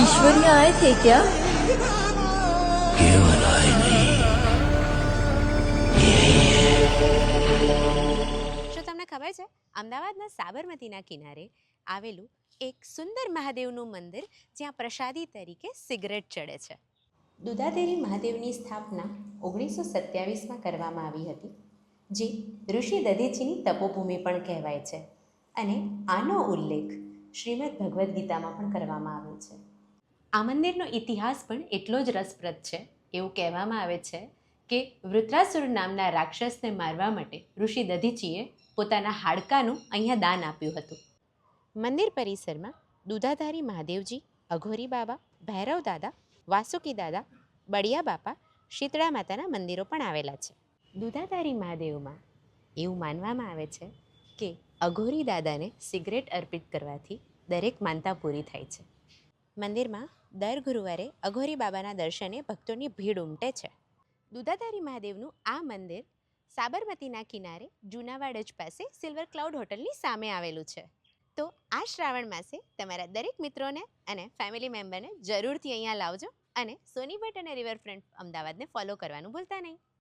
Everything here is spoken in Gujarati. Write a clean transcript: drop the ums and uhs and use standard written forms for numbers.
ईश्वरी आए थे क्या? केवल आए नहीं, શું તમને ખબર છે અમદાવાદના સાબરમતીના કિનારે આવેલું એક સુંદર મહાદેવનું મંદિર જ્યાં પ્રસાદી તરીકે સિગરેટ ચડે છે. દુધાદેરી મહાદેવની સ્થાપના 1927માં કરવામાં આવી હતી, જે ઋષિ દધીચીની તપોભૂમિ પણ કહેવાય છે અને આનો ઉલ્લેખ શ્રીમદ ભગવદ્ ગીતામાં પણ કરવામાં આવ્યો છે. આ મંદિરનો ઇતિહાસ પણ એટલો જ રસપ્રદ છે. એવું કહેવામાં આવે છે કે વૃત્રાસુર નામના રાક્ષસને મારવા માટે ઋષિ દધીચીએ પોતાના હાડકાનું અહીંયા દાન આપ્યું હતું. મંદિર પરિસરમાં દુધાધારી મહાદેવજી, અઘોરી બાબા, ભૈરવ દાદા, વાસુકી દાદા, બળિયા બાપા, શીતળા માતાના મંદિરો પણ આવેલા છે. દુધાધારી મહાદેવમાં એવું માનવામાં આવે છે કે અઘોરી દાદાને સિગરેટ અર્પિત કરવાથી દરેક માનતા પૂરી થાય છે. મંદિરમાં દર ગુરુવારે અઘોરી બાબાના દર્શને ભક્તોની ભીડ ઉમટે છે. દુધાધારી મહાદેવનું આ મંદિર સાબરમતીના કિનારે જૂનાવાડજ પાસે સિલ્વર ક્લાઉડ હોટલની સામે આવેલું છે. તો આ શ્રાવણ માસે તમારા દરેક મિત્રોને અને ફેમિલી મેમ્બરને જરૂરથી અહીંયા લાવજો અને સોની ભટ્ટ અને રિવરફ્રન્ટ અમદાવાદને ફોલો કરવાનું ભૂલતા નહીં.